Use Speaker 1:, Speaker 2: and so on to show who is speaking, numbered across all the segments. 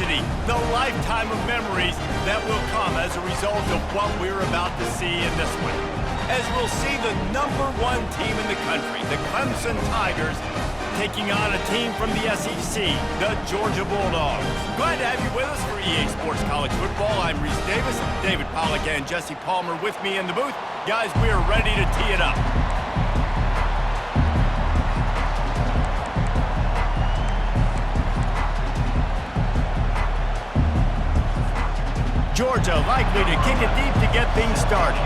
Speaker 1: electricity, the lifetime of memories that will come as a result of what we're about to see in this one. As we'll see the #1 team in the country, the Clemson Tigers, taking on a team from the SEC, the Georgia Bulldogs. Glad to have you with us for EA Sports College Football. I'm Reese Davis, David Pollack and Jesse Palmer with me in the booth. Guys, we are ready to tee it up. Georgia likely to kick it deep to get things started.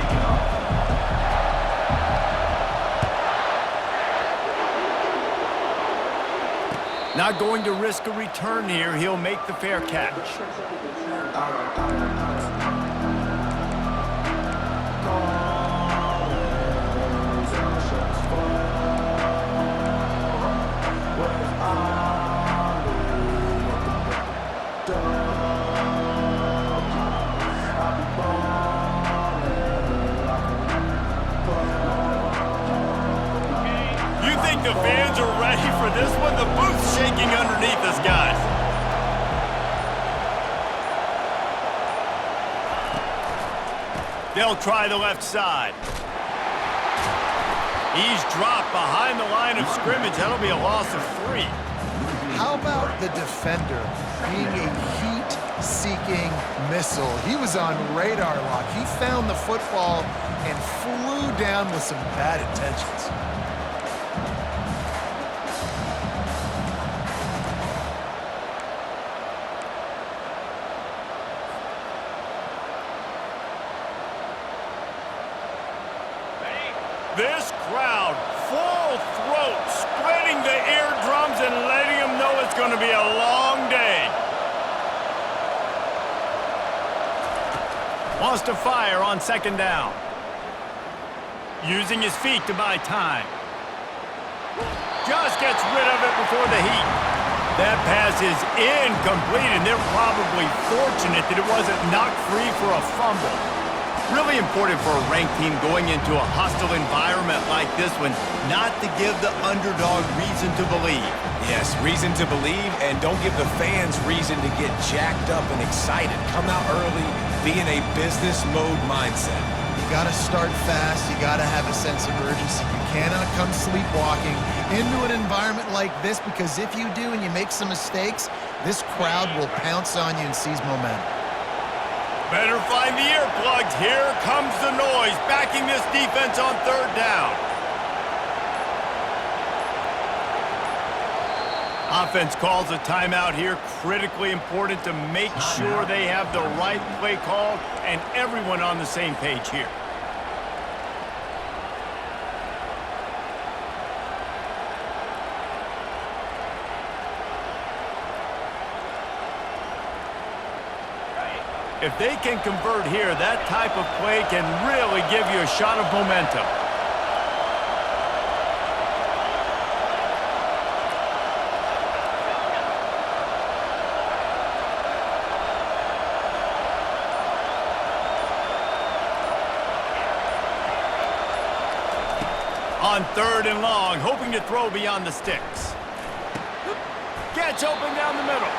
Speaker 1: Not going to risk a return here. He'll make the fair catch. The fans are ready for this one. The booth's shaking underneath us, guys. They'll try the left side. He's dropped behind the line of scrimmage. That'll be a loss of 3.
Speaker 2: How about the defender being a heat-seeking missile? He was on radar lock. He found the football and flew down with some bad intentions.
Speaker 1: This crowd, full throat, splitting the eardrums and letting them know it's going to be a long day. Wants to fire on 2nd down. Using his feet to buy time. Just gets rid of it before the heat. That pass is incomplete, and they're probably fortunate that it wasn't knocked free for a fumble. Really important for a ranked team going into a hostile environment like this one, not to give the underdog reason to believe.
Speaker 3: Yes, reason to believe, and don't give the fans reason to get jacked up and excited. Come out early, be in a business mode mindset.
Speaker 2: You got to start fast. You got to have a sense of urgency. You cannot come sleepwalking into an environment like this, because if you do and you make some mistakes, this crowd will pounce on you and seize momentum.
Speaker 1: Better find the earplugs. Here comes the noise, backing this defense on 3rd down. Offense calls a timeout here. Critically important to make sure they have the right play call and everyone on the same page here. If they can convert here, that type of play can really give you a shot of momentum. On 3rd and long, hoping to throw beyond the sticks. Gets open down the middle.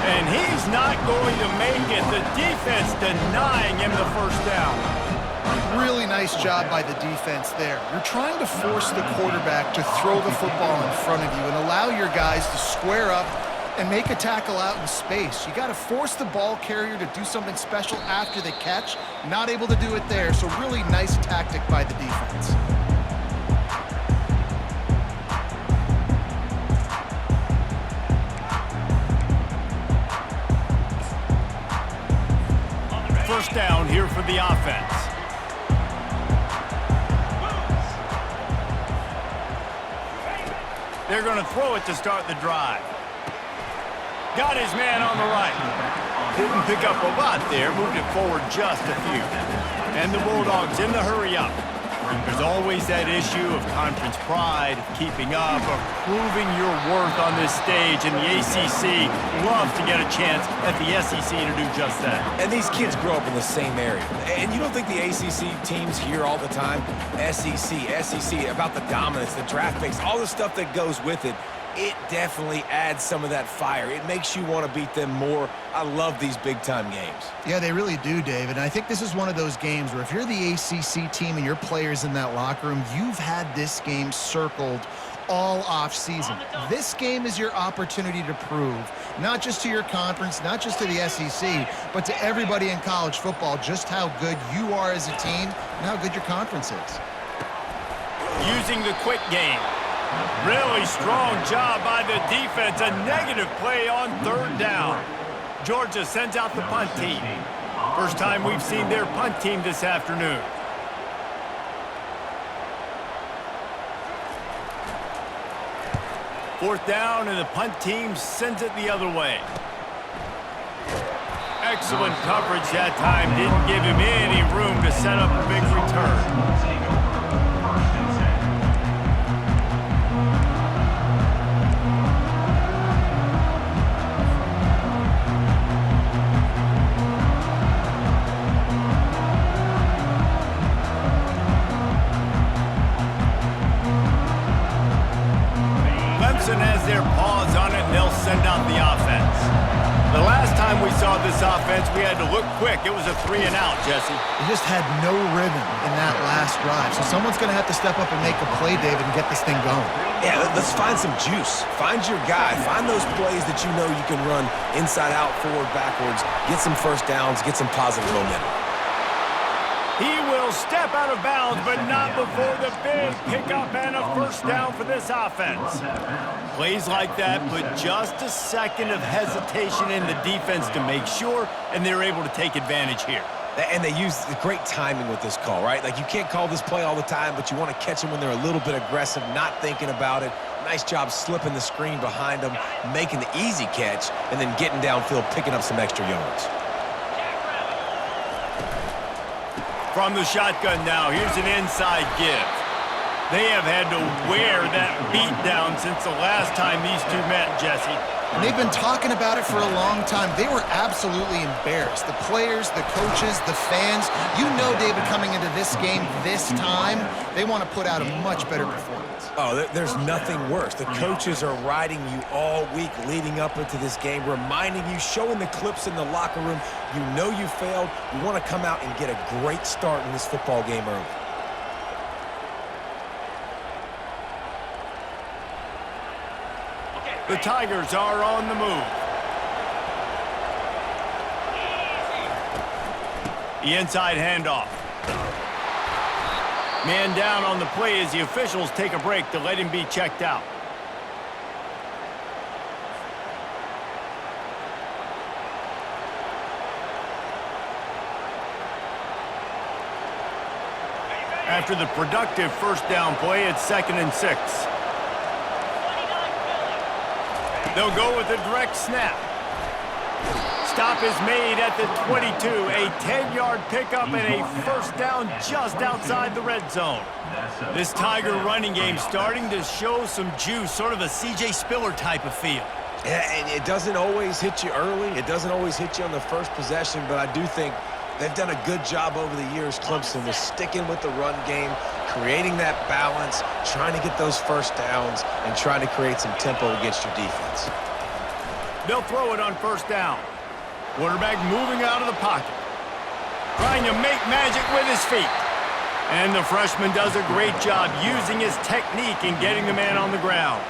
Speaker 1: And he's not going to make it. The defense denying him the 1st down.
Speaker 2: Really nice job by the defense there. You're trying to force the quarterback to throw the football in front of you and allow your guys to square up and make a tackle out in space. You got to force the ball carrier to do something special after the catch. Not able to do it there, so really nice tactic by the defense.
Speaker 1: First down here for the offense. They're going to throw it to start the drive. Got his man on the right. Didn't pick up a lot there, moved it forward just a few. And the Bulldogs in the hurry up. There's always that issue of conference pride, keeping up, of proving your worth on this stage, and the ACC loves to get a chance at the SEC to do just that.
Speaker 3: And these kids grow up in the same area. And you don't think the ACC teams hear all the time, SEC, about the dominance, the draft picks, all the stuff that goes with it. it definitely adds some of that fire. It makes you want to beat them more. I love these big-time games.
Speaker 2: Yeah, they really do, David. And I think this is one of those games where if you're the ACC team and your players in that locker room, you've had this game circled all off-season. This game is your opportunity to prove, not just to your conference, not just to the SEC, but to everybody in college football, just how good you are as a team and how good your conference is.
Speaker 1: Using the quick game. Really strong job by the defense. A negative play on third down. Georgia sends out the punt team. First time we've seen their punt team this afternoon. Fourth down, and the punt team sends it the other way. Excellent coverage that time. Didn't give him any room to set up a big return. Clemson has their paws on it, and they'll send out the offense. The last time we saw this offense, we had to look quick. It was a 3-and-out, Jesse.
Speaker 2: They just had no rhythm in that last drive. So someone's going to have to step up and make a play, David, and get this thing going.
Speaker 3: Yeah, let's find some juice. Find your guy. Find those plays that you know you can run inside out, forward, backwards. Get some first downs. Get some positive momentum.
Speaker 1: He will step out of bounds, but not before the big pickup and a first down for this offense. Plays like that put just a second of hesitation in the defense to make sure, and they're able to take advantage here.
Speaker 3: And they use great timing with this call, right? Like, you can't call this play all the time, but you want to catch them when they're a little bit aggressive, not thinking about it. Nice job slipping the screen behind them, making the easy catch, and then getting downfield, picking up some extra yards.
Speaker 1: From the shotgun now, here's an inside give. They have had to wear that beat down since the last time these two met, Jesse.
Speaker 2: And they've been talking about it for a long time. They were absolutely embarrassed. The players, the coaches, the fans. You know, David, coming into this game this time, they want to put out a much better performance.
Speaker 3: Oh, there's nothing worse. The coaches are riding you all week leading up into this game, reminding you, showing the clips in the locker room. You know you failed. You want to come out and get a great start in this football game early.
Speaker 1: The Tigers are on the move. The inside handoff. Man down on the play as the officials take a break to let him be checked out. After the productive first down play, it's 2nd and 6. They'll go with a direct snap. Stop is made at the 22. A 10-yard pickup and a first down just outside the red zone. This Tiger running game starting to show some juice, sort of a C.J. Spiller type of feel.
Speaker 3: Yeah, and it doesn't always hit you early. It doesn't always hit you on the first possession, but I do think they've done a good job over the years, Clemson, with sticking with the run game, creating that balance, trying to get those first downs, and trying to create some tempo against your defense.
Speaker 1: They'll throw it on first down. Quarterback moving out of the pocket. Trying to make magic with his feet. And the freshman does a great job using his technique and getting the man on the ground.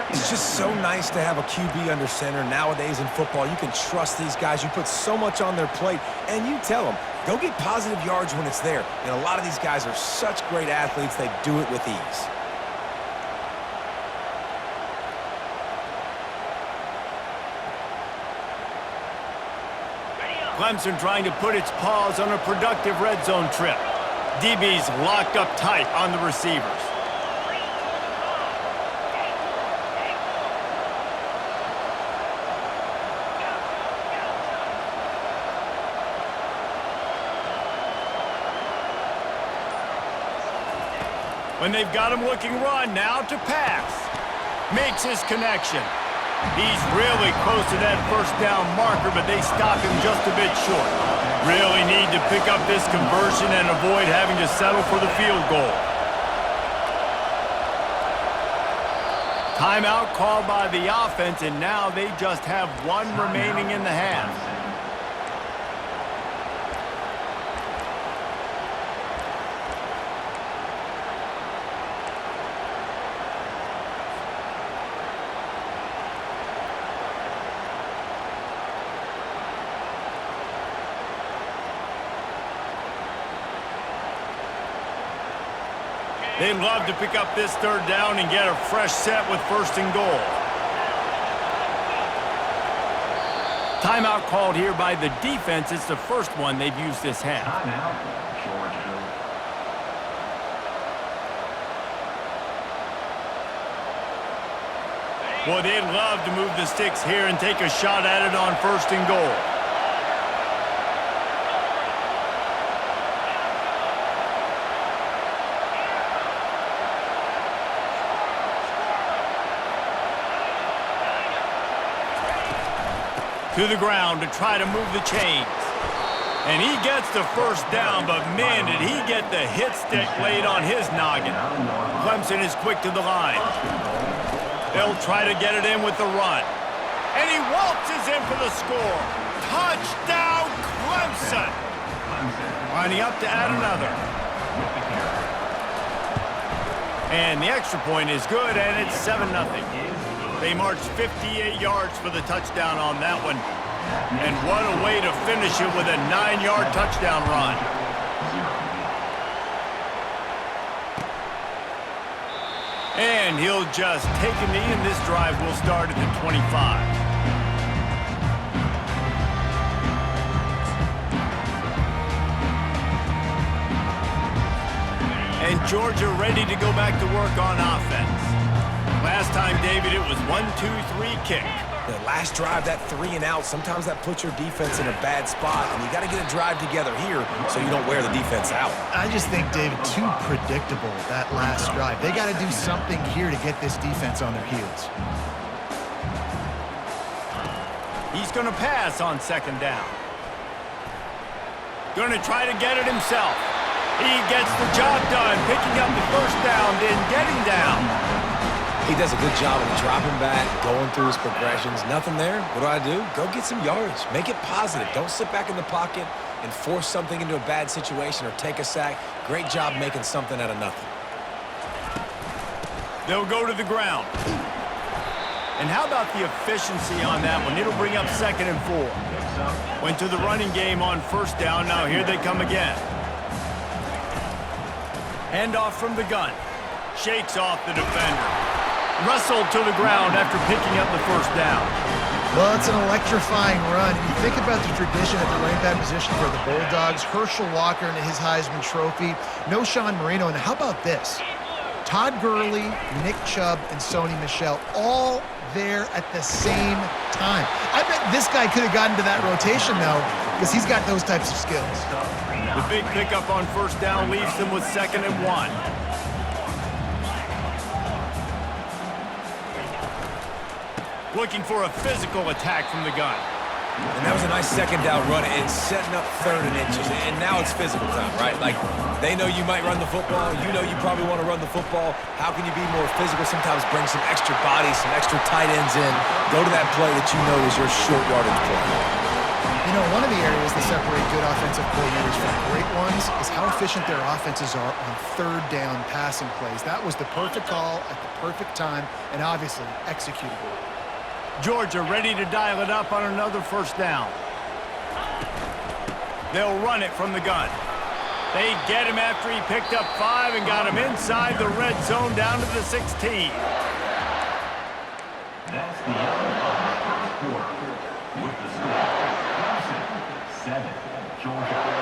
Speaker 3: It's just so nice to have a QB under center. Nowadays in football, you can trust these guys. You put so much on their plate, and you tell them, go get positive yards when it's there. And a lot of these guys are such great athletes, they do it with ease.
Speaker 1: Clemson trying to put its paws on a productive red zone trip. DB's locked up tight on the receivers. When they've got him looking run, now to pass. Makes his connection. He's really close to that first down marker, but they stop him just a bit short. Really need to pick up this conversion and avoid having to settle for the field goal. Timeout called by the offense, and now they just have one remaining in the half. They'd love to pick up this third down and get a fresh set with first and goal. Timeout called here by the defense. It's the first one they've used this half. Boy, they'd love to move the sticks here and take a shot at it on first and goal. To the ground to try to move the chains. And he gets the first down, but man, did he get the hit stick laid on his noggin. Clemson is quick to the line. They'll try to get it in with the run. And he waltzes in for the score. Touchdown, Clemson! Lining up to add another. And the extra point is good, and it's 7-0. They marched 58 yards for the touchdown on that one. And what a way to finish it with a 9-yard touchdown run. And he'll just take a knee, and this drive will start at the 25. And Georgia ready to go back to work on offense. Last time, David, it was 1-2-3 kick.
Speaker 3: The last drive, that 3 and out, sometimes that puts your defense in a bad spot, and you got to get a drive together here so you don't wear the defense out.
Speaker 2: I just think, David, too predictable, that last drive. They got to do something here to get this defense on their heels.
Speaker 1: He's going to pass on second down. Going to try to get it himself. He gets the job done, picking up the first down, then getting down.
Speaker 3: He does a good job of dropping back, going through his progressions. Nothing there. What do? Go get some yards. Make it positive. Don't sit back in the pocket and force something into a bad situation or take a sack. Great job making something out of nothing.
Speaker 1: They'll go to the ground. And how about the efficiency on that one? It'll bring up 2nd and 4. Went to the running game on first down. Now here they come again. Handoff from the gun. Shakes off the defender. Wrestled to the ground after picking up the first down.
Speaker 2: Well, it's an electrifying run. You think about the tradition at the running back position for the Bulldogs. Herschel Walker and his Heisman Trophy. Knowshon Moreno. And how about this? Todd Gurley, Nick Chubb, and Sony Michel all there at the same time. I bet this guy could have gotten to that rotation, though, because he's got those types of skills.
Speaker 1: The big pickup on first down leaves them with 2nd and 1. Looking for a physical attack from the gun.
Speaker 3: And that was a nice second down run and setting up 3rd and inches. And now it's physical time, right? Like, they know you might run the football. You know you probably want to run the football. How can you be more physical? Sometimes bring some extra bodies, some extra tight ends in. Go to that play that you know is your short yardage play.
Speaker 2: You know, one of the areas that separate good offensive coordinators from great ones is how efficient their offenses are on 3rd down passing plays. That was the perfect call at the perfect time and obviously executable.
Speaker 1: Georgia ready to dial it up on another first down. They'll run it from the gun. They get him after he picked up 5 and got him inside the red zone down to the 16.
Speaker 4: That's the end of the first quarter with the score. Clemson 7, Georgia 0.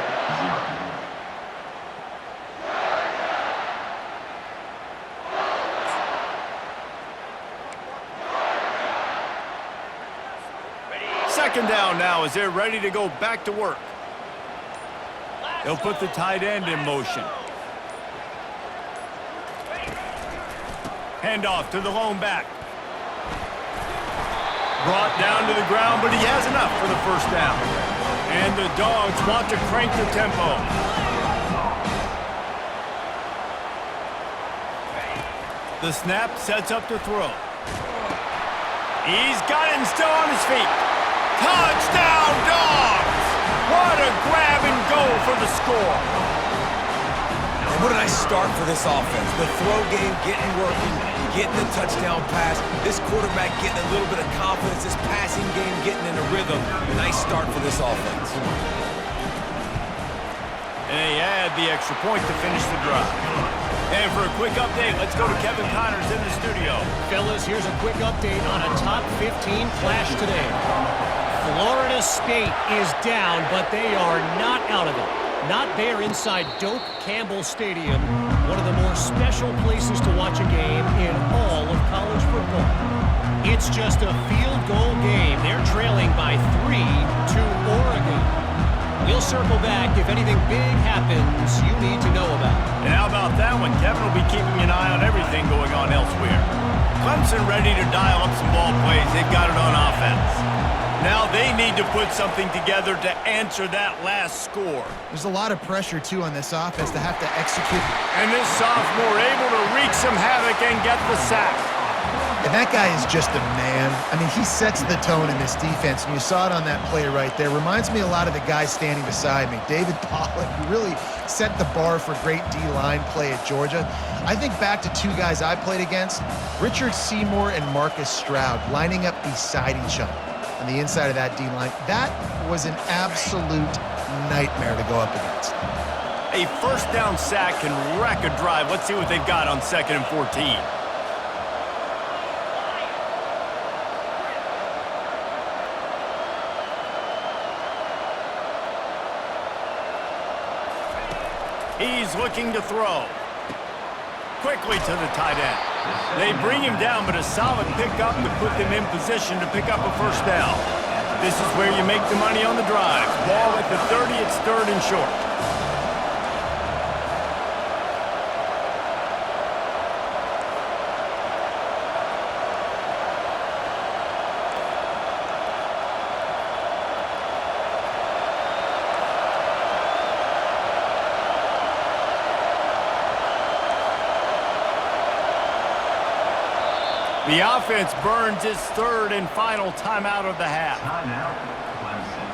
Speaker 1: Second down now as they're ready to go back to work. They'll put the tight end in motion. Handoff to the lone back. Brought down to the ground, but he has enough for the first down. And the Dogs want to crank the tempo. The snap sets up to throw. He's got it and still on his feet. Touchdown, Dogs! What a grab and go for the score.
Speaker 3: And what a nice start for this offense. The throw game getting working, getting the touchdown pass. This quarterback getting a little bit of confidence. This passing game getting in a rhythm. Nice start for this offense.
Speaker 1: And they add the extra point to finish the drive. And for a quick update, let's go to Kevin Connors in the studio.
Speaker 5: Fellas, here's a quick update on a top 15 clash today. Florida State is down, but they are not out of it. Not there inside Doak Campbell Stadium, one of the more special places to watch a game in all of college football. It's just a field goal game. They're trailing by 3 to Oregon. We'll circle back if anything big happens you need to know about.
Speaker 1: And how about that one? Kevin will be keeping an eye on everything going on elsewhere. Clemson ready to dial up some ball plays. They've got it on offense. Now they need to put something together to answer that last score.
Speaker 2: There's a lot of pressure, too, on this offense to have to execute.
Speaker 1: And this sophomore able to wreak some havoc and get the sack.
Speaker 2: And that guy is just a man. I mean, he sets the tone in this defense, and you saw it on that play right there. Reminds me a lot of the guy standing beside me, David Pollock, who really set the bar for great D-line play at Georgia. I think back to two guys I played against, Richard Seymour and Marcus Stroud, lining up beside each other on the inside of that D-line. That was an absolute nightmare to go up against.
Speaker 1: A first down sack can wreck a drive. Let's see what they've got on 2nd and 14. He's looking to throw. Quickly to the tight end. They bring him down, but a solid pickup to put them in position to pick up a first down. This is where you make the money on the drive. Ball at the 30, it's 3rd and short. The offense burns its 3rd and final timeout of the half.
Speaker 4: Timeout, Clemson.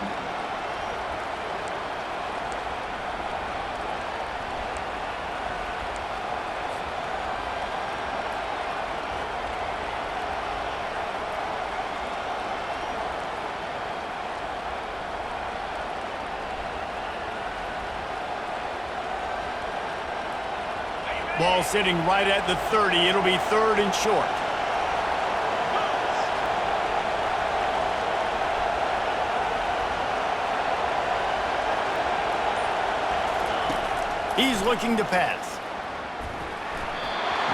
Speaker 1: Ball sitting right at the 30. It'll be 3rd and short. He's looking to pass.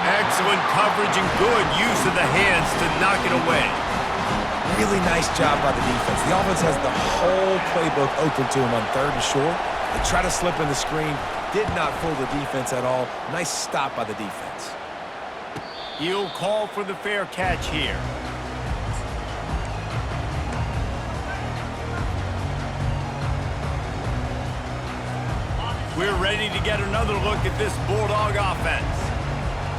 Speaker 1: Excellent coverage and good use of the hands to knock it away.
Speaker 3: Really nice job by the defense. The offense has the whole playbook open to him on 3rd and short. They try to slip in the screen. Did not fool the defense at all. Nice stop by the defense.
Speaker 1: He'll call for the fair catch here. We're ready to get another look at this Bulldog offense.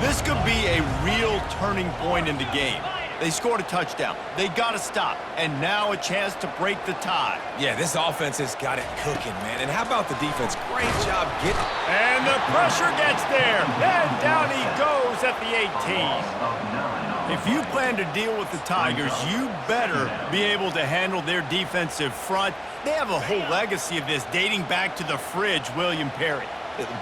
Speaker 1: This could be a real turning point in the game. They scored a touchdown. They got to stop. And now a chance to break the tie.
Speaker 3: Yeah, this offense has got it cooking, man. And how about the defense? Great job getting...
Speaker 1: And the pressure gets there. And down he goes at the 18. If you plan to deal with the Tigers, you better be able to handle their defensive front. They have a whole legacy of this dating back to the fridge, William Perry.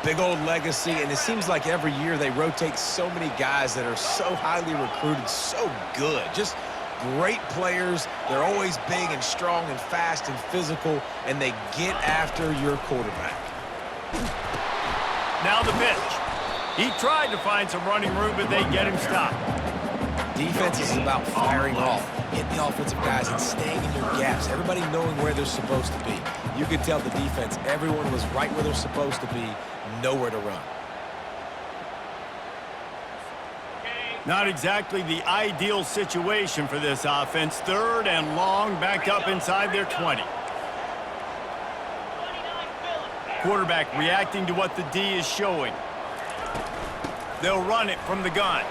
Speaker 3: Big old legacy, and it seems like every year they rotate so many guys that are so highly recruited, so good. Just great players. They're always big and strong and fast and physical, and they get after your quarterback.
Speaker 1: Now the pitch. He tried to find some running room, but they get him stopped.
Speaker 3: Defense is about firing off, hitting the offensive guys and staying in your gaps, everybody knowing where they're supposed to be. You could tell the defense, everyone was right where they're supposed to be, nowhere to run.
Speaker 1: Not exactly the ideal situation for this offense. 3rd and long, backed up inside their 20. Quarterback reacting to what the D is showing. They'll run it from the gun.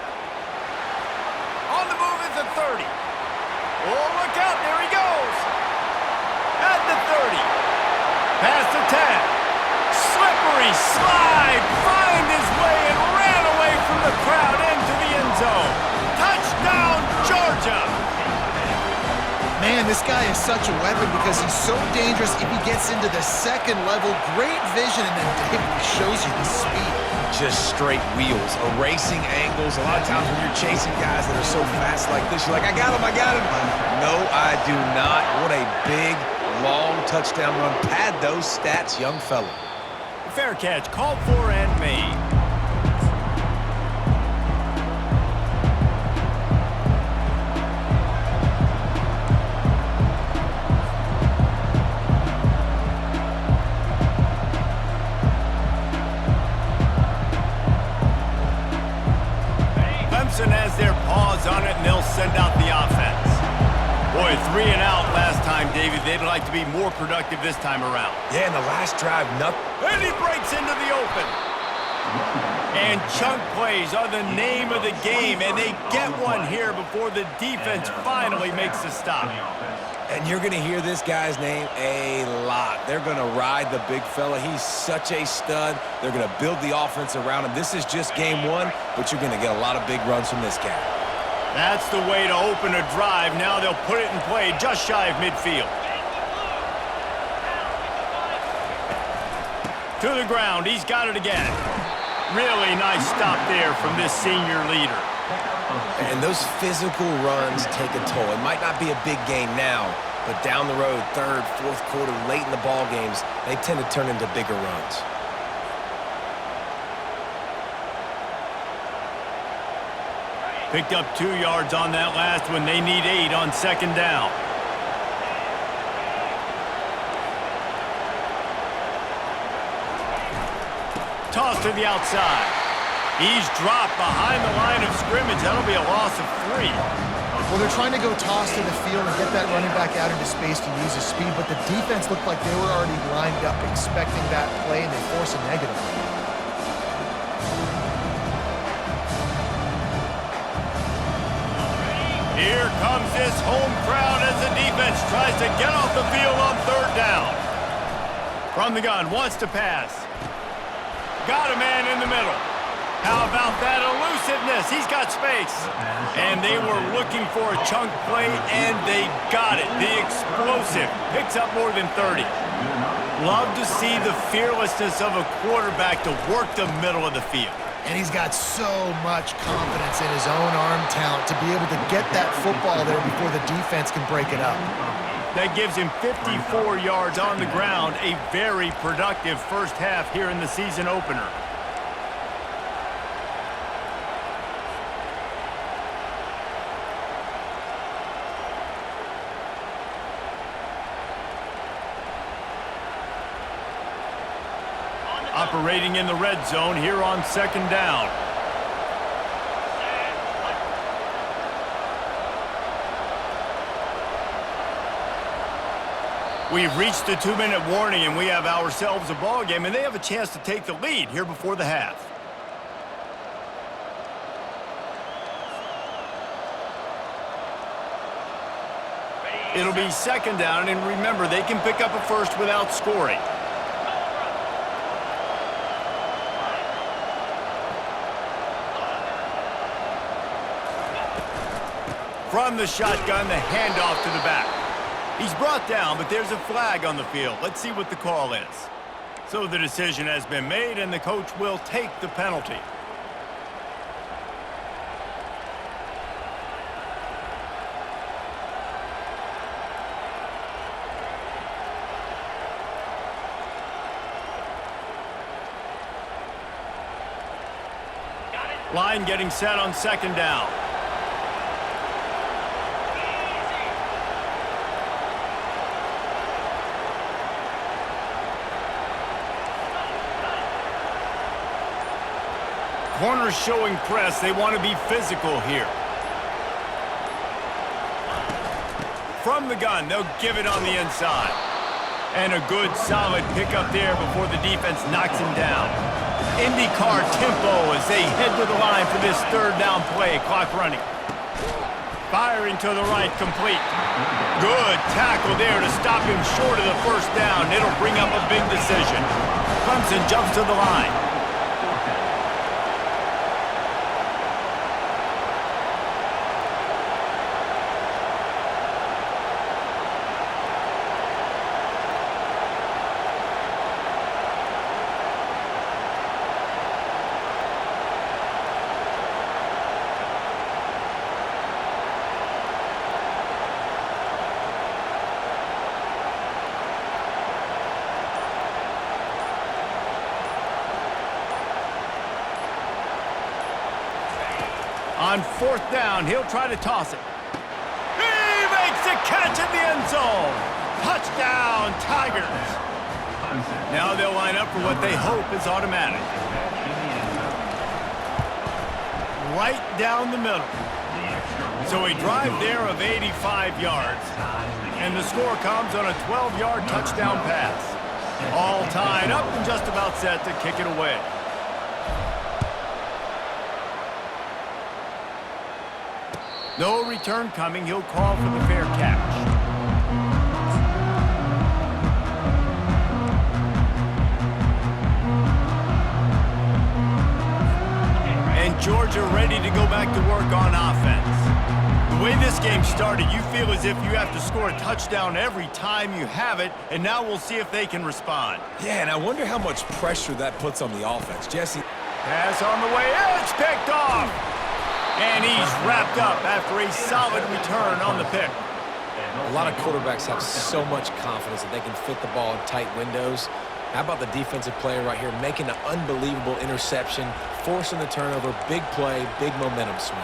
Speaker 1: On the move at the 30. Oh, look out, there he goes. At the 30. Past the 10. Slippery slide. Find his way and ran away from the crowd into the end zone. Touchdown, Georgia.
Speaker 2: Man, this guy is such a weapon because he's so dangerous if he gets into the second level. Great vision, and then David shows you the speed.
Speaker 3: Just straight wheels, erasing angles. A lot of times when you're chasing guys that are so fast like this, you're like, I got him. No, I do not. What a big, long touchdown run. Pad those stats, young fella.
Speaker 1: Fair catch, called for and made. Clemson has their paws on it, and they'll send out the offense. Boy, 3 and out last time, David. They'd like to be more productive this time around.
Speaker 3: Yeah, in the last drive, nothing.
Speaker 1: And he breaks into the open. And chunk plays are the name of the game, and they get one here before the defense finally makes a stop.
Speaker 3: And you're going to hear this guy's name a lot. They're going to ride the big fella. He's such a stud. They're going to build the offense around him. This is just game one, but you're going to get a lot of big runs from this guy.
Speaker 1: That's the way to open a drive. Now they'll put it in play just shy of midfield. To the ground. He's got it again. Really nice stop there from this senior leader.
Speaker 3: And those physical runs take a toll. It might not be a big game now, but down the road, third, fourth quarter, late in the ball games, they tend to turn into bigger runs.
Speaker 1: Picked up 2 yards on that last one. They need 8 on second down. Toss to the outside. He's dropped behind the line of scrimmage. That'll be a loss of 3.
Speaker 2: Well, they're trying to go toss to the field and get that running back out into space to use his speed, but the defense looked like they were already lined up expecting that play, and they force a negative.
Speaker 1: Here comes this home crowd as the defense tries to get off the field on third down. From the gun, wants to pass. Got a man in the middle. How about that elusiveness? He's got space. And they were looking for a chunk play, and they got it. The explosive picks up more than 30. Love to see the fearlessness of a quarterback to work the middle of the field.
Speaker 2: And he's got so much confidence in his own arm talent to be able to get that football there before the defense can break it up.
Speaker 1: That gives him 54 yards on the ground, a very productive first half here in the season opener. Operating in the red zone here on second down. We've reached the 2-minute warning, and we have ourselves a ball game, and they have a chance to take the lead here before the half. It'll be second down, and remember, they can pick up a first without scoring. From the shotgun, the handoff to the back. He's brought down, but there's a flag on the field. Let's see what the call is. So the decision has been made, and the coach will take the penalty. Line getting set on second down. Corners showing press. They want to be physical here. From the gun, they'll give it on the inside. And a good, solid pickup there before the defense knocks him down. IndyCar tempo as they head to the line for this third down play. Clock running. Firing to the right, complete. Good tackle there to stop him short of the first down. It'll bring up a big decision. Clemson jumps to the line. On fourth down, he'll try to toss it. He makes the catch in the end zone. Touchdown, Tigers. Now they'll line up for what they hope is automatic. Right down the middle. So a drive there of 85 yards. And the score comes on a 12-yard touchdown pass. All tied up and just about set to kick it away. No return coming. He'll call for the fair catch. And Georgia ready to go back to work on offense. The way this game started, you feel as if you have to score a touchdown every time you have it, and now we'll see if they can respond.
Speaker 3: Yeah, and I wonder how much pressure that puts on the offense. Jesse.
Speaker 1: Pass on the way. It's picked off. And he's wrapped up after a solid return on the pick.
Speaker 3: A lot of quarterbacks have so much confidence that they can fit the ball in tight windows. How about the defensive player right here making an unbelievable interception, forcing the turnover, big play, big momentum swing.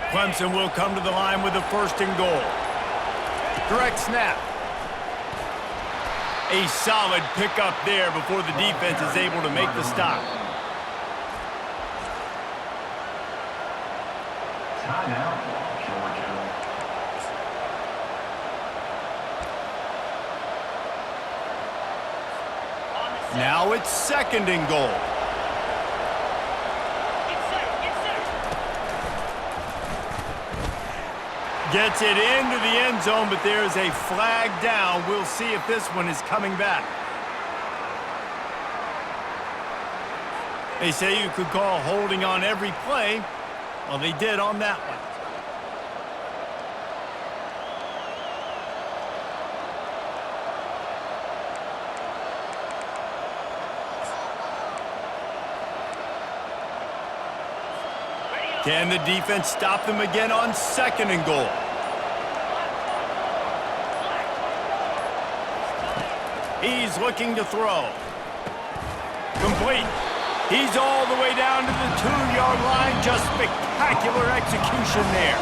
Speaker 1: Clemson will come to the line with a 1st and goal. Direct snap. A solid pickup there before the defense is able to make the stop.
Speaker 4: Timeout, Georgia.
Speaker 1: Now it's 2nd and goal. Gets it into the end zone, but there's a flag down. We'll see if this one is coming back. They say you could call holding on every play. Well, they did on that one. Can the defense stop them again on 2nd and goal? He's looking to throw. Complete. He's all the way down to the 2-yard line. Just spectacular execution there.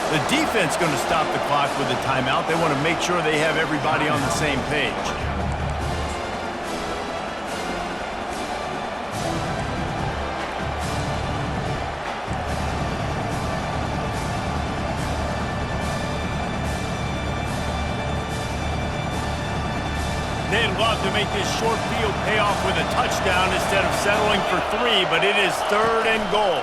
Speaker 1: The defense going to stop the clock with a timeout. They want to make sure they have everybody on the same page. They'd love to make this short field pay off with a touchdown instead of settling for 3, but it is 3rd and goal.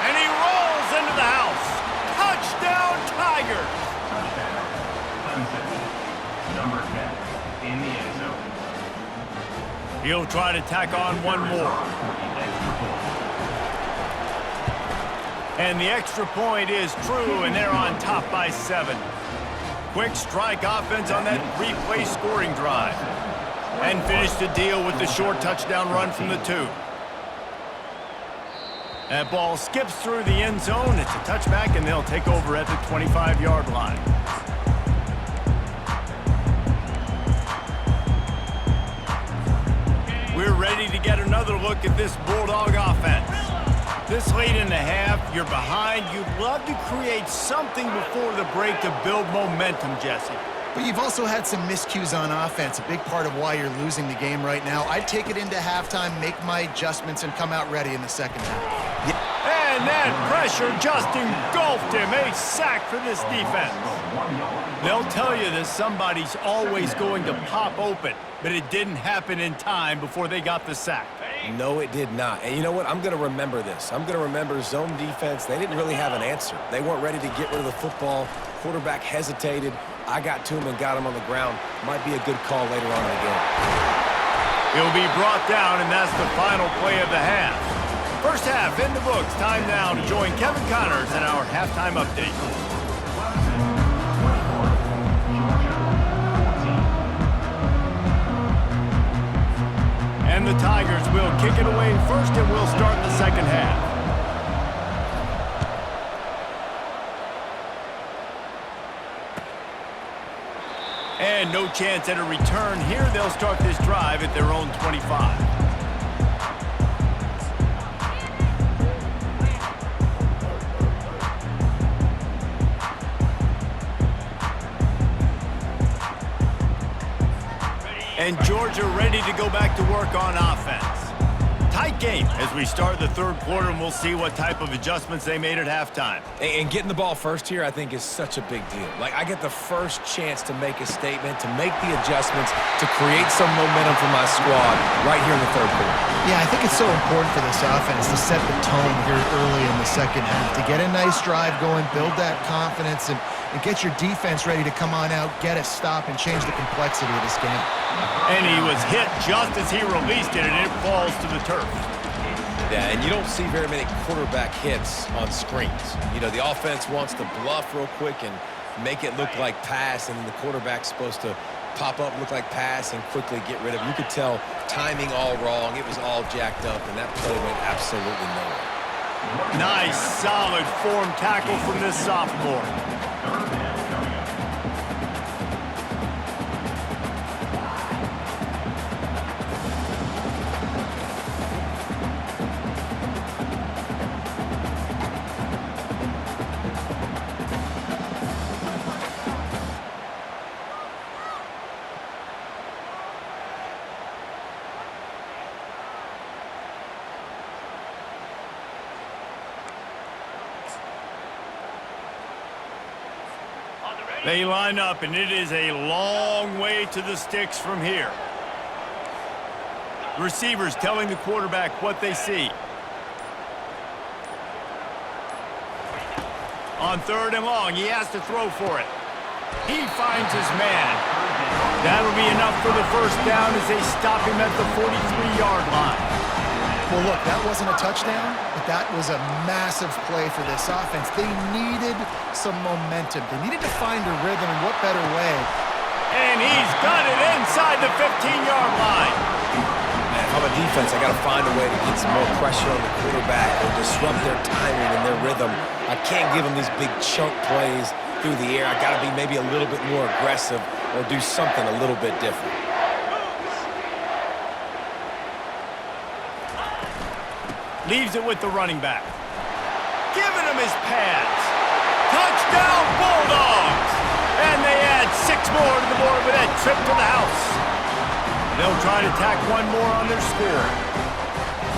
Speaker 1: And he rolls into the house. Touchdown, Tigers!
Speaker 4: Touchdown. Clemson. Number 10 in the end zone.
Speaker 1: He'll try to tack on one more. And the extra point is true, and they're on top by 7. Quick strike offense on that replay scoring drive. And finish the deal with the short touchdown run from the 2. That ball skips through the end zone. It's a touchback, and they'll take over at the 25-yard line. We're ready to get another look at this Bulldog offense. This late in the half, you're behind. You'd love to create something before the break to build momentum, Jesse.
Speaker 2: But you've also had some miscues on offense, a big part of why you're losing the game right now. I'd take it into halftime, make my adjustments, and come out ready in the second half.
Speaker 1: And And that pressure just engulfed him. A sack for this defense. They'll tell you that somebody's always going to pop open, but it didn't happen in time before they got the sack.
Speaker 3: No, it did not. And you know what? I'm going to remember this. I'm going to remember zone defense. They didn't really have an answer. They weren't ready to get rid of the football. Quarterback hesitated. I got to him and got him on the ground. Might be a good call later on in the game.
Speaker 1: He'll be brought down, and that's the final play of the half. First half in the books. Time now to join Kevin Connors in our halftime update. And the Tigers will kick it away first, and we'll start the second half. And no chance at a return here. They'll start this drive at their own 25. And Georgia ready to go back to work on offense. Tight game as we start the third quarter, and we'll see what type of adjustments they made at halftime.
Speaker 3: And getting the ball first here, I think, is such a big deal. Like, I get the first chance to make a statement, to make the adjustments, to create some momentum for my squad right here in the third quarter.
Speaker 2: Yeah, I think it's so important for this offense to set the tone here early in the second half, to get a nice drive going, build that confidence, and get your defense ready to come on out, get a stop, and change the complexity of this game.
Speaker 1: And he was hit just as he released it, and it falls to the turf.
Speaker 3: Yeah, and you don't see very many quarterback hits on screens. You know, the offense wants to bluff real quick and make it look like pass, and the quarterback's supposed to pop up, look like pass, and quickly get rid of it. You could tell timing all wrong. It was all jacked up, and that play went absolutely nowhere.
Speaker 1: Nice, solid form tackle from this sophomore. They line up, and it is a long way to the sticks from here. Receivers telling the quarterback what they see. On third and long, he has to throw for it. He finds his man. That'll be enough for the first down as they stop him at the 43-yard line.
Speaker 2: Well, look, that wasn't a touchdown, but that was a massive play for this offense. They needed some momentum. They needed to find a rhythm, and what better way?
Speaker 1: And he's got it inside the 15-yard line.
Speaker 3: Man, if I'm a defense, I got to find a way to get some more pressure on the quarterback or disrupt their timing and their rhythm. I can't give them these big chunk plays through the air. I got to be maybe a little bit more aggressive or do something a little bit different.
Speaker 1: Leaves it with the running back. Giving him his pads. Touchdown, Bulldogs! And they add 6 more to the board with that trip to the house. They'll try to tack one more on their score.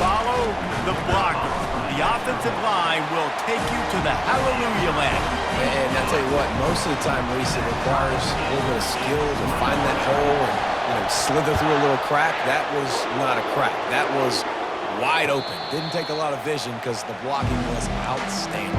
Speaker 1: Follow the blocker. The offensive line will take you to the hallelujah land.
Speaker 3: And I'll tell you what, most of the time, Reese, it requires a little bit of skill to find that hole and slither through a little crack. That was not a crack. That was wide open. Didn't take a lot of vision because the blocking was outstanding.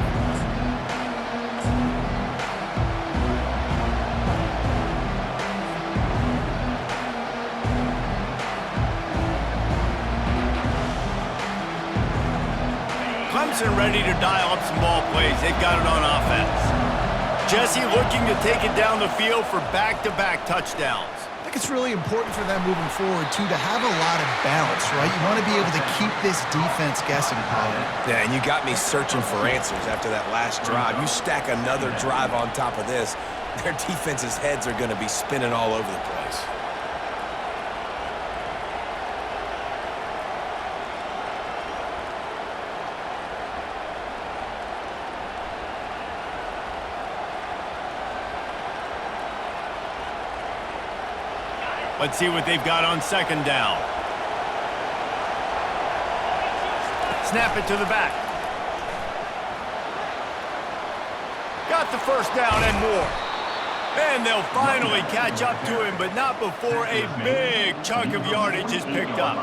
Speaker 1: Clemson ready to dial up some ball plays. They've got it on offense. Jesse looking to take it down the field for back-to-back touchdowns.
Speaker 2: I think it's really important for them moving forward, too, to have a lot of balance, right? You want to be able to keep this defense guessing, Paul.
Speaker 3: Yeah, and you got me searching for answers after that last drive. You stack another drive on top of this, their defense's heads are going to be spinning all over the place.
Speaker 1: Let's see what they've got on second down. Snap it to the back. Got the first down and more. And they'll finally catch up to him, but not before a big chunk of yardage is picked up.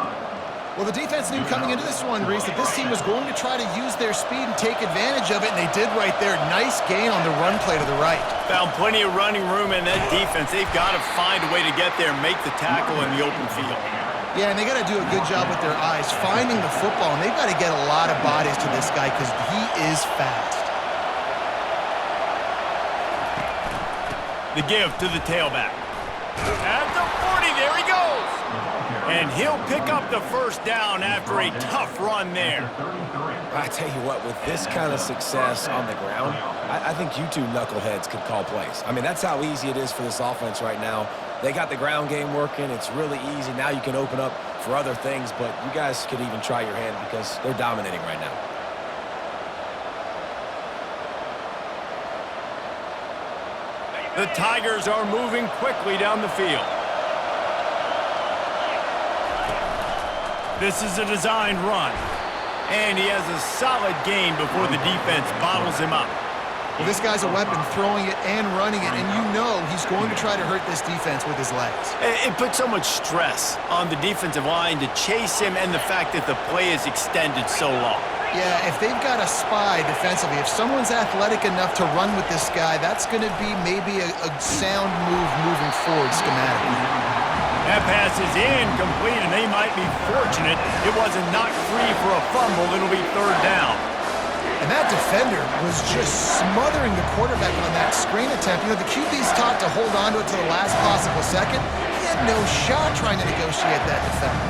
Speaker 2: Well, the defense knew coming into this one, Reese, that this team was going to try to use their speed and take advantage of it, and they did right there. Nice gain on the run play to the right.
Speaker 1: Found plenty of running room in that defense. They've got to find a way to get there and make the tackle in the open field.
Speaker 2: Yeah, and they got to do a good job with their eyes, finding the football, and they've got to get a lot of bodies to this guy because he is fast.
Speaker 1: The give to the tailback. At the 40, there he goes. And he'll pick up the first down after a tough run there.
Speaker 3: I tell you what, with this kind of success on the ground, I think you two knuckleheads could call plays. I mean, that's how easy it is for this offense right now. They got the ground game working. It's really easy. Now you can open up for other things, but you guys could even try your hand because they're dominating right now.
Speaker 1: The Tigers are moving quickly down the field. This is a designed run. And he has a solid gain before the defense bottles him up.
Speaker 2: Well, this guy's a weapon, throwing it and running it, and you know he's going to try to hurt this defense with his legs.
Speaker 1: It puts so much stress on the defensive line to chase him and the fact that the play is extended so long.
Speaker 2: Yeah, if they've got a spy defensively, if someone's athletic enough to run with this guy, that's going to be maybe a sound move moving forward schematically.
Speaker 1: That pass is incomplete, and they might be fortunate it wasn't knocked free for a fumble. It'll be third down.
Speaker 2: And that defender was just smothering the quarterback on that screen attempt. You know, the QB's taught to hold on to it to the last possible second. He had no shot trying to negotiate that defender.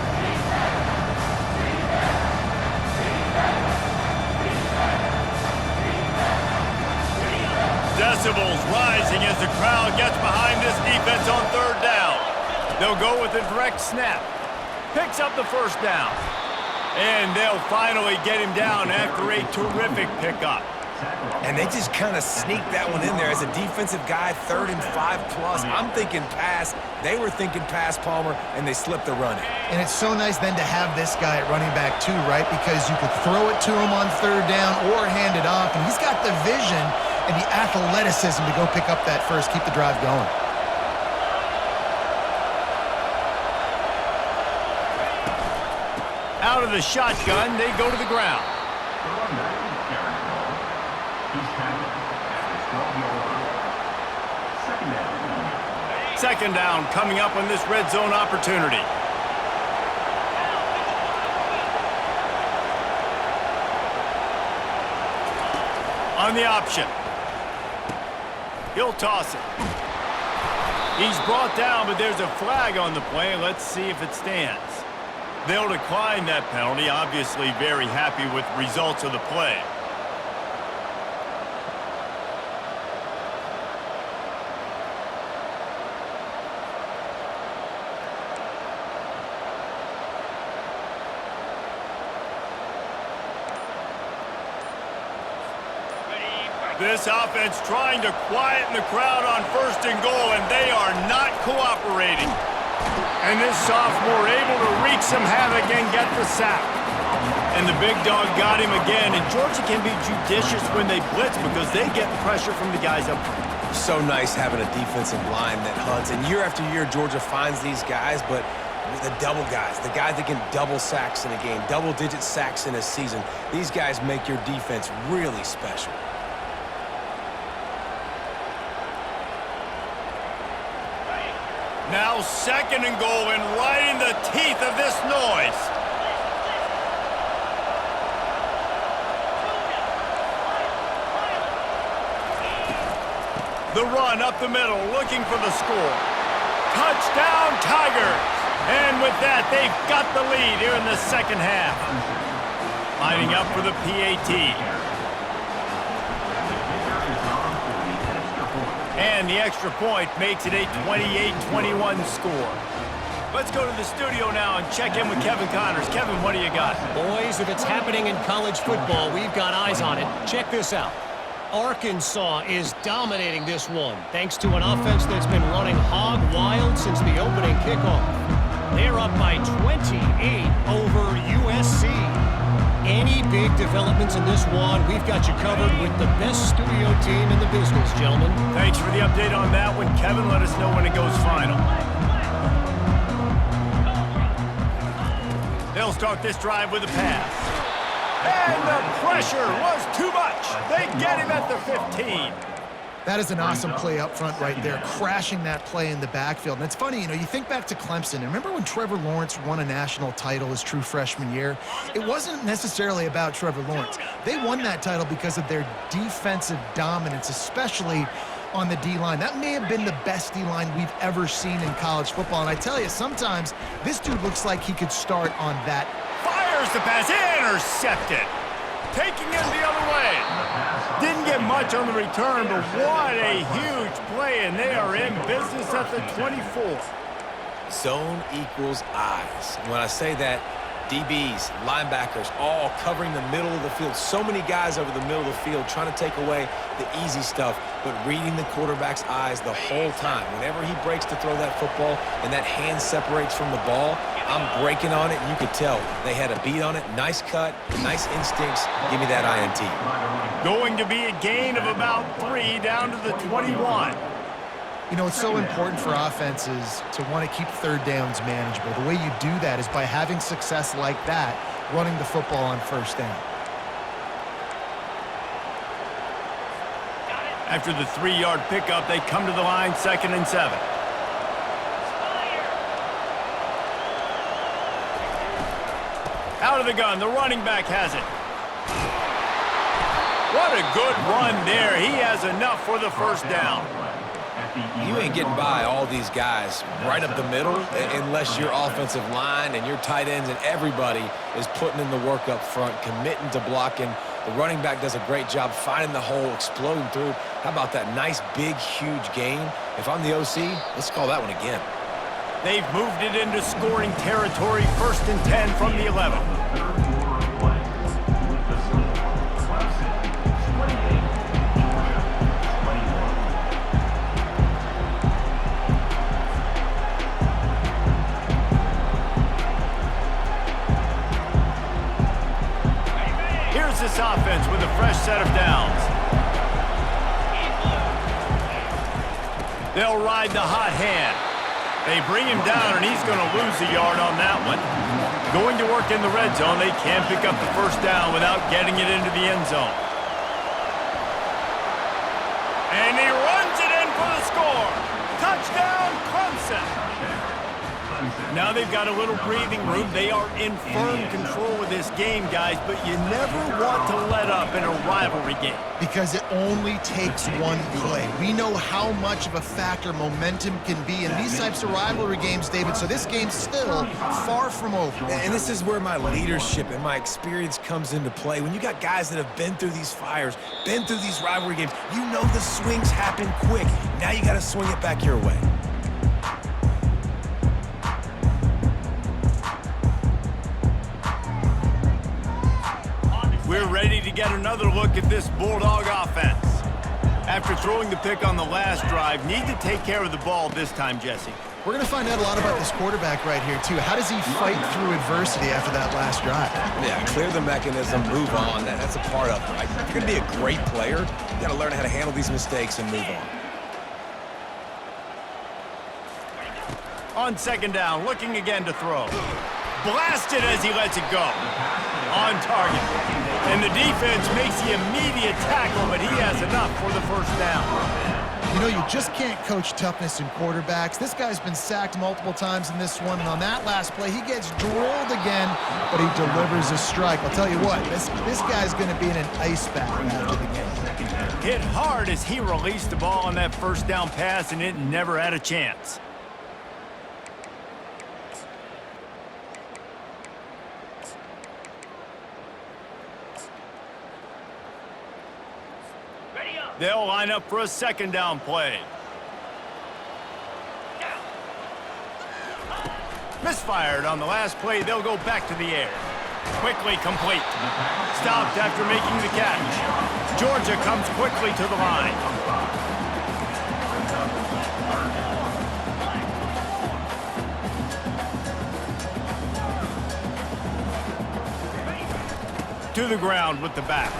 Speaker 1: Decibels rising as the crowd gets behind this defense on third down. They'll go with a direct snap. Picks up the first down. And they'll finally get him down after a terrific pickup.
Speaker 3: And they just kind of sneaked that one in there as a defensive guy, 3rd and 5+. I'm thinking pass. They were thinking pass, Palmer, and they slipped the running.
Speaker 2: And it's so nice then to have this guy at running back too, right? Because you could throw it to him on third down or hand it off. And he's got the vision and the athleticism to go pick up that first, keep the drive going.
Speaker 1: Out of the shotgun, they go to the ground. Second down coming up on this red zone opportunity. On the option. He'll toss it. He's brought down, but there's a flag on the play. Let's see if it stands. They'll decline that penalty, obviously very happy with the results of the play. This offense trying to quieten the crowd on 1st and goal, and they are not cooperating. And this sophomore able to wreak some havoc and get the sack. And the big dog got him again. And Georgia can be judicious when they blitz because they get pressure from the guys up front.
Speaker 3: So nice having a defensive line that hunts. And year after year, Georgia finds these guys, but the double guys, the guys that can double sacks in a game, double-digit sacks in a season, these guys make your defense really special.
Speaker 1: Now 2nd and goal, and right in the teeth of this noise. The run up the middle, looking for the score. Touchdown, Tigers! And with that, they've got the lead here in the second half. Lining up for the PAT. And the extra point makes it a 28-21 score. Let's go to the studio now and check in with Kevin Connors. Kevin, what do you got?
Speaker 5: Boys, if it's happening in college football, we've got eyes on it. Check this out. Arkansas is dominating this one, thanks to an offense that's been running hog wild since the opening kickoff. They're up by 28 over USC. any big developments in this one, we've got you covered with the best studio team in the business, gentlemen.
Speaker 1: Thanks for the update on that one, Kevin. Let us know when it goes final. They'll start this drive with a pass. And the pressure was too much. They get him at the 15.
Speaker 2: That is an awesome play up front right there, crashing that play in the backfield. And it's funny, you think back to Clemson. Remember when Trevor Lawrence won a national title his true freshman year? It wasn't necessarily about Trevor Lawrence. They won that title because of their defensive dominance, especially on the D-line. That may have been the best D-line we've ever seen in college football. And I tell you, sometimes this dude looks like he could start on that.
Speaker 1: Fires the pass, intercepted. Taking it the other way. Didn't get much on the return, but what a huge play, and they are in business at the 24.
Speaker 3: Zone equals eyes. When I say that, DBs, linebackers, all covering the middle of the field. So many guys over the middle of the field trying to take away the easy stuff, but reading the quarterback's eyes the whole time. Whenever he breaks to throw that football and that hand separates from the ball, I'm breaking on it, and you could tell they had a beat on it. Nice cut, nice instincts. Give me that INT.
Speaker 1: Going to be a gain of about 3 down to the 21.
Speaker 2: It's so important for offenses to want to keep third downs manageable. The way you do that is by having success like that, running the football on first down.
Speaker 1: After the 3-yard pickup, they come to the line, 2nd and 7. Out of the gun, the running back has it. What a good run there. He has enough for the first down.
Speaker 3: You ain't getting by all these guys right up the middle unless your offensive line and your tight ends and everybody is putting in the work up front, committing to blocking. The running back does a great job finding the hole, exploding through. How about that nice, big, huge gain? If I'm the OC, let's call that one again.
Speaker 1: They've moved it into scoring territory, 1st and 10 from the 11. Here's this offense with a fresh set of downs. They'll ride the hot hand. They bring him down, and he's going to lose a yard on that one. Going to work in the red zone. They can't pick up the first down without getting it into the end zone. And he runs it in for the score. Touchdown, Clemson. Now they've got a little breathing room. They are in firm control of this game, guys, but you never want to let up in a rivalry game.
Speaker 2: Because it only takes one play. We know how much of a factor momentum can be in these types of rivalry games, David, so this game's still far from over.
Speaker 3: And this is where my leadership and my experience comes into play. When you got guys that have been through these fires, been through these rivalry games, you know the swings happen quick. Now you got to swing it back your way.
Speaker 1: We're ready to get another look at this Bulldog offense. After throwing the pick on the last drive, need to take care of the ball this time, Jesse.
Speaker 2: We're going to find out a lot about this quarterback right here, too. How does he fight through adversity after that last drive?
Speaker 3: Yeah, clear the mechanism, move on. That's a part of it, right? If you're going to be a great player, you got to learn how to handle these mistakes and move on.
Speaker 1: On 2nd down, looking again to throw. Blasted as he lets it go. On target. And the defense makes the immediate tackle, but he has enough for the first down.
Speaker 2: You just can't coach toughness in quarterbacks. This guy's been sacked multiple times in this one, and on that last play, he gets drilled again, but he delivers a strike. I'll tell you what, this guy's going to be in an ice bath after the game.
Speaker 1: Hit hard as he released the ball on that first down pass, and it never had a chance. They'll line up for a 2nd down play. Misfired on the last play. They'll go back to the air. Quickly complete. Stopped after making the catch. Georgia comes quickly to the line. to the ground with the back.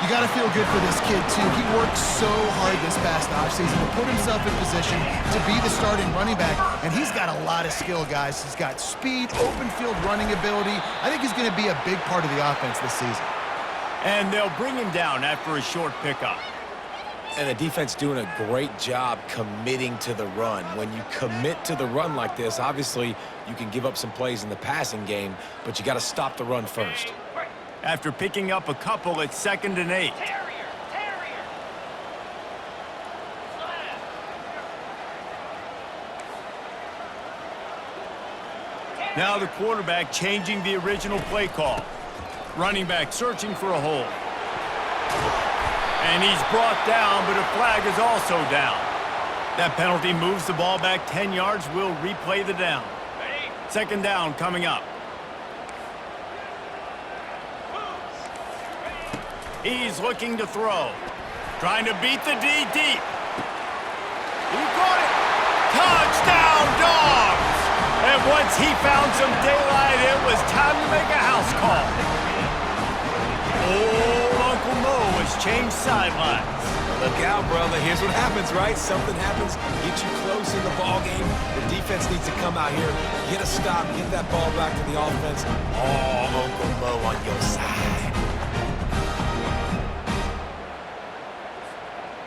Speaker 2: You got to feel good for this kid, too. He worked so hard this past offseason to put himself in position to be the starting running back, and he's got a lot of skill, guys. He's got speed, open field running ability. I think he's going to be a big part of the offense this season.
Speaker 1: And they'll bring him down after a short pickup.
Speaker 3: And the defense doing a great job committing to the run. When you commit to the run like this, obviously you can give up some plays in the passing game, but you got to stop the run first.
Speaker 1: After picking up a couple, it's 2nd and 8. Now the quarterback changing the original play call. Running back searching for a hole. And he's brought down, but a flag is also down. That penalty moves the ball back 10 yards. We'll replay the down. 2nd down coming up. He's looking to throw. Trying to beat the D deep. He caught it. Touchdown, Dogs! And once he found some daylight, it was time to make a house call. Oh, Uncle Mo has changed sidelines.
Speaker 3: Look out, brother. Here's what happens, right? Something happens, get you close in the ball game. The defense needs to come out here, get a stop, get that ball back to the offense. Oh, Uncle Mo on your side.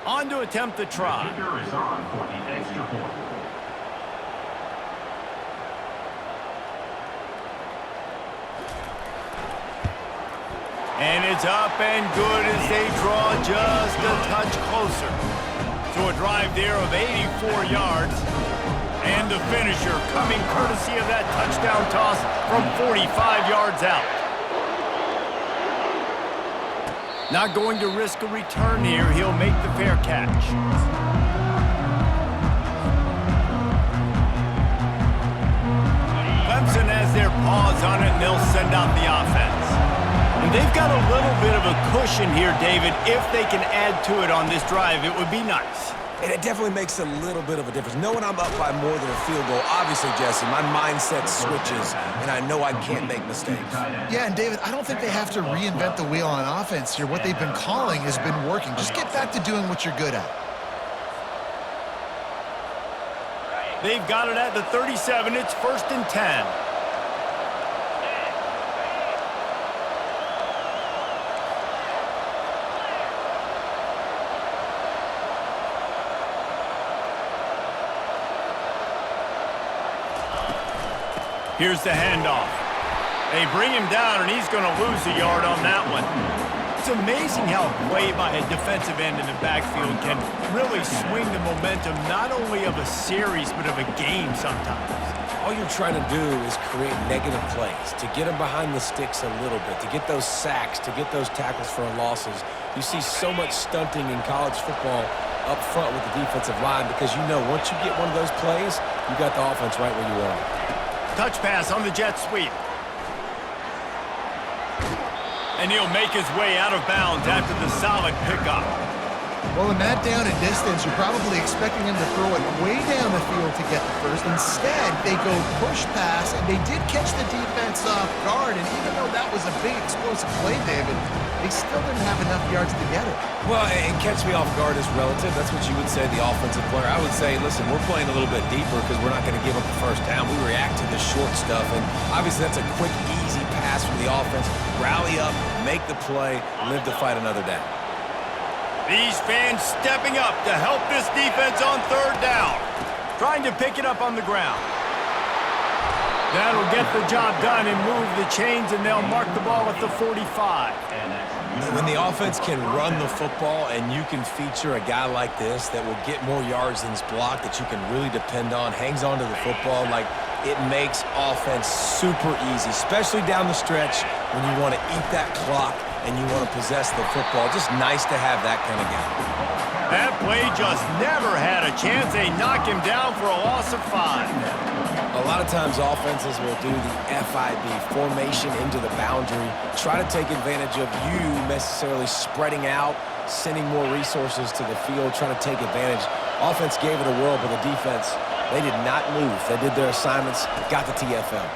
Speaker 1: On to attempt the try.
Speaker 4: The kicker is on for the extra point.
Speaker 1: And it's up and good as they draw just a touch closer to a drive there of 84 yards. And the finisher coming courtesy of that touchdown toss from 45 yards out. Not going to risk a return here. He'll make the fair catch. Clemson has their paws on it, and they'll send out the offense. And they've got a little bit of a cushion here, David. If they can add to it on this drive, it would be nice.
Speaker 3: And it definitely makes a little bit of a difference. Knowing I'm up by more than a field goal, obviously, Jesse, my mindset switches, and I know I can't make mistakes.
Speaker 2: Yeah, and David, I don't think they have to reinvent the wheel on offense here. What they've been calling has been working. Just get back to doing what you're good at.
Speaker 1: They've got it at the 37. It's 1st and 10. Here's the handoff. They bring him down, and he's going to lose a yard on that one. It's amazing how play by a defensive end in the backfield can really swing the momentum not only of a series but of a game sometimes.
Speaker 3: All you're trying to do is create negative plays, to get them behind the sticks a little bit, to get those sacks, to get those tackles for losses. You see so much stunting in college football up front with the defensive line because you know once you get one of those plays, you got the offense right where you want it.
Speaker 1: Touch pass on the jet sweep. And he'll make his way out of bounds after the solid pickup.
Speaker 2: Well, in that down and distance, you're probably expecting him to throw it way down the field to get the first. Instead, they go push pass, and they did catch the defense off guard. And even though that was a big explosive play, David, they still didn't have enough yards to get it.
Speaker 3: Well, and catch me off guard is relative. That's what you would say, the offensive player. I would say, listen, we're playing a little bit deeper because we're not going to give up the first down. We react to the short stuff, and obviously that's a quick, easy pass from the offense. Rally up, make the play, live to fight another down.
Speaker 1: These fans stepping up to help this defense on 3rd down. Trying to pick it up on the ground. That'll get the job done and move the chains, and they'll mark the ball at the 45.
Speaker 3: When the offense can run the football and you can feature a guy like this that will get more yards than his block, that you can really depend on, hangs on to the football, like it makes offense super easy, especially down the stretch when you want to eat that clock and you want to possess the football. Just nice to have that kind of game.
Speaker 1: That play just never had a chance. They knock him down for a loss of 5.
Speaker 3: A lot of times offenses will do the FIB, formation into the boundary, try to take advantage of you necessarily spreading out, sending more resources to the field, trying to take advantage. Offense gave it a whirl, but the defense, they did not move. They did their assignments, got the TFL.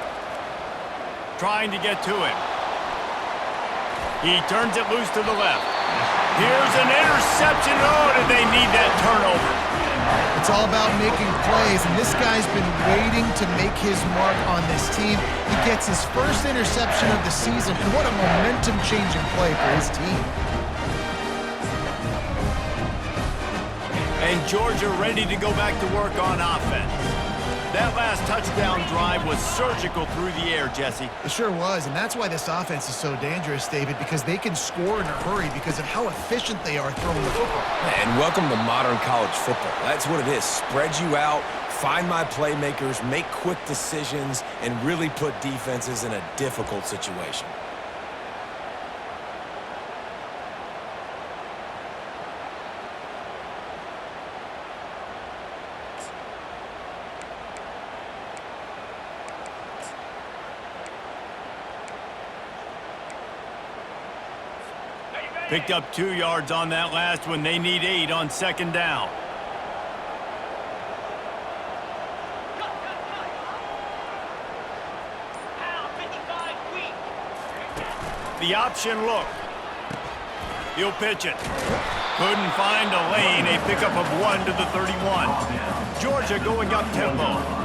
Speaker 1: trying to get to him. He turns it loose to the left. Here's an interception. Oh, did they need that turnover?
Speaker 2: It's all about making plays, and this guy's been waiting to make his mark on this team. He gets his first interception of the season, and what a momentum-changing play for his team.
Speaker 1: And Georgia ready to go back to work on offense. That last touchdown drive was surgical through the air, Jesse.
Speaker 2: It sure was, and that's why this offense is so dangerous, David, because they can score in a hurry because of how efficient they are throwing the football.
Speaker 3: And welcome to modern college football. That's what it is. Spread you out, find my playmakers, make quick decisions, and really put defenses in a difficult situation.
Speaker 1: Picked up 2 yards on that last one. They need 8 on second down. The option look. He'll pitch it. Couldn't find a lane. A pickup of 1 to the 31. Georgia going up tempo.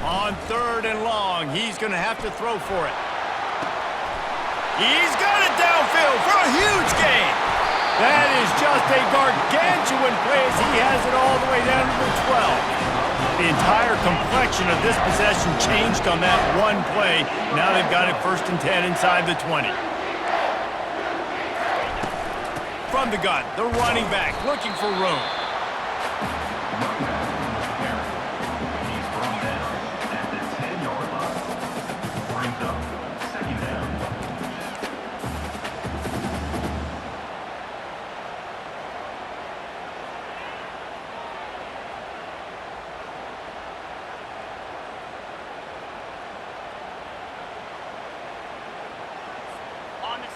Speaker 1: On 3rd and long, he's going to have to throw for it. He's got it downfield for a huge gain. That is just a gargantuan play as he has it all the way down to the 12. The entire complexion of this possession changed on that one play. Now they've got it 1st and 10 inside the 20. From the gun, the running back looking for room.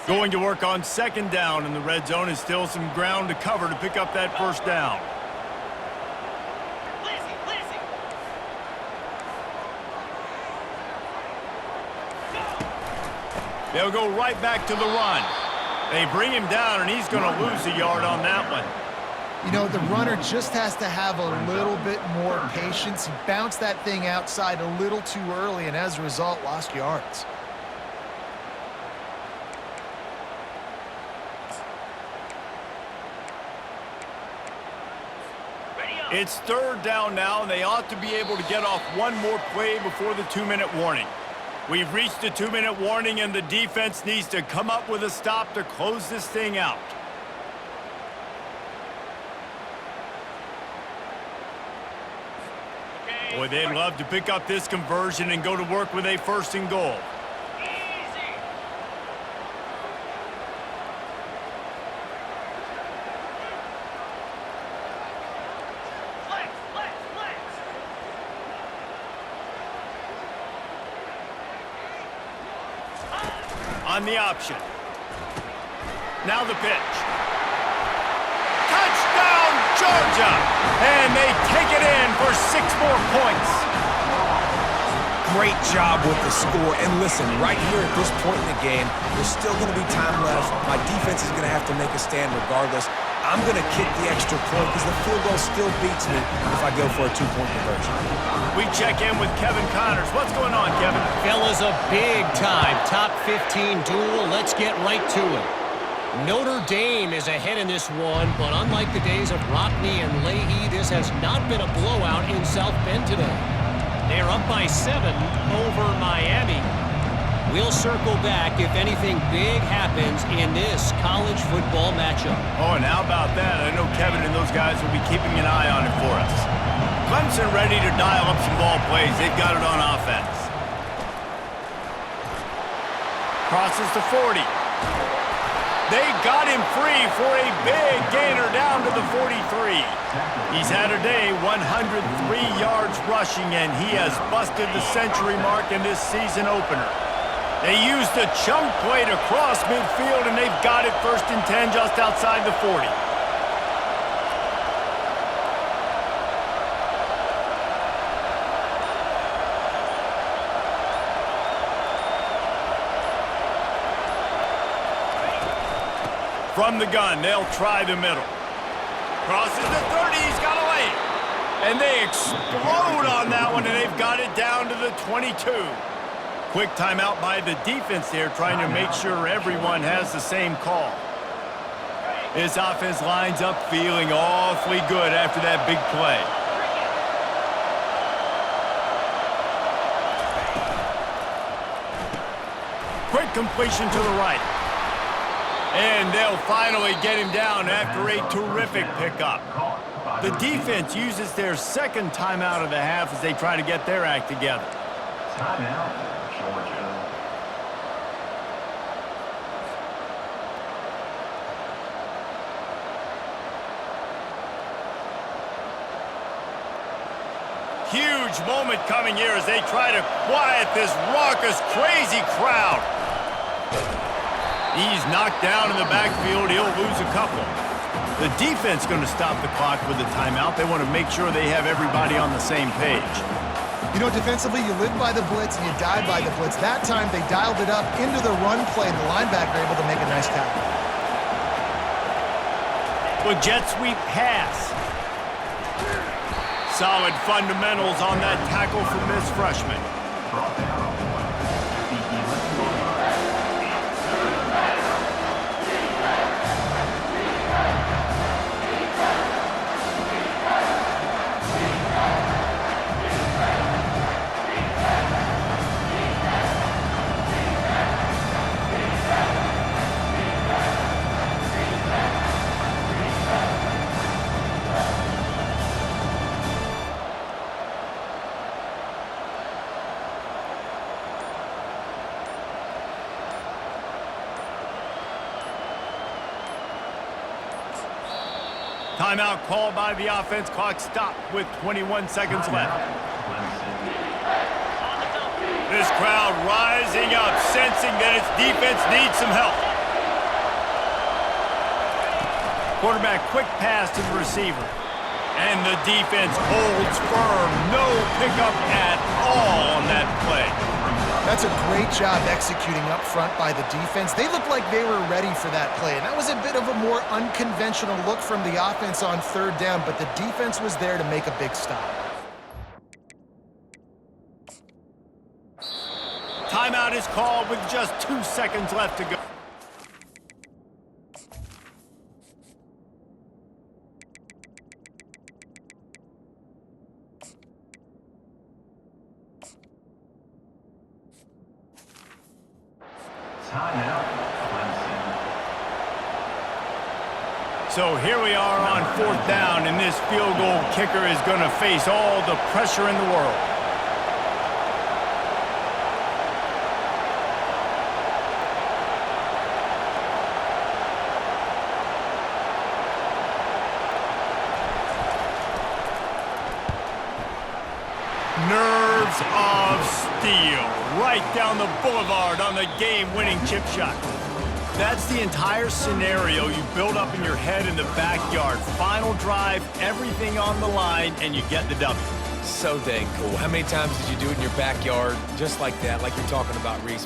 Speaker 1: Going to work on 2nd down, and the red zone is still some ground to cover to pick up that 1st down. They'll go right back to the run. They bring him down, and he's going to lose a yard on that one.
Speaker 2: You know, the runner just has to have a little bit more patience. He bounced that thing outside a little too early, and as a result, lost yards.
Speaker 1: It's 3rd down now, and they ought to be able to get off one more play before the 2-minute warning. We've reached the 2-minute warning, and the defense needs to come up with a stop to close this thing out. Boy, they'd love to pick up this conversion and go to work with a 1st and goal. On the option. Now the pitch. Touchdown, Georgia! And they take it in for 6 more points.
Speaker 3: Great job with the score. And listen, right here at this point in the game, there's still going to be time left. My defense is going to have to make a stand regardless. I'm going to kick the extra point because the field goal still beats me if I go for a 2-point conversion.
Speaker 1: We check in with Kevin Connors. What's going on, Kevin?
Speaker 5: Fellas, a big-time top 15 duel. Let's get right to it. Notre Dame is ahead in this one, but unlike the days of Rockne and Leahy, this has not been a blowout in South Bend today. They're up by 7 over Miami. We'll circle back if anything big happens in this college football matchup.
Speaker 1: Oh, and how about that? I know Kevin and those guys will be keeping an eye on it for us. Clemson ready to dial up some ball plays. They've got it on offense. Crosses to 40. They got him free for a big gainer down to the 43. He's had a day, 103 yards rushing, and he has busted the century mark in this season opener. They used a chunk play to cross midfield, and they've got it 1st and 10 just outside the 40. From the gun, they'll try the middle. Crosses the 30, he's got a lane. And they explode on that one, and they've got it down to the 22. Quick timeout by the defense there, trying to make sure everyone has the same call. This offense lines up feeling awfully good after that big play. Quick completion to the right. And they'll finally get him down after a terrific pickup. The defense uses their second timeout of the half as they try to get their act together.
Speaker 4: Timeout, Georgia.
Speaker 1: Huge moment coming here as they try to quiet this raucous, crazy crowd. He's knocked down in the backfield. He'll lose a couple. The defense going to stop the clock with a timeout. They want to make sure they have everybody on the same page.
Speaker 2: You know, defensively, you live by the blitz and you die by the blitz. That time, they dialed it up into the run play, and the linebacker able to make a nice tackle.
Speaker 1: With jet sweep pass. Solid fundamentals on that tackle from this freshman.
Speaker 4: Brought down on one. The 11 yard line.
Speaker 1: Timeout called by the offense. Clock stopped with 21 seconds left. This crowd rising up, sensing that its defense needs some help. Quarterback quick pass to the receiver. And the defense holds firm. No pickup at all on that play.
Speaker 2: That's a great job executing up front by the defense. They looked like they were ready for that play, and that was a bit of a more unconventional look from the offense on third down, but the defense was there to make a big stop.
Speaker 1: Timeout is called with just 2 seconds left to go.
Speaker 4: Timeout, Clemson.
Speaker 1: So here we are on fourth down, and this field goal kicker is going to face all the pressure in the world. Nerves of steel, right down the boulevard on the game-winning chip shot. That's the entire scenario you build up in your head in the backyard. Final drive, everything on the line, and you get the W.
Speaker 3: So dang cool. How many times did you do it in your backyard just like that, like you're talking about, Reese?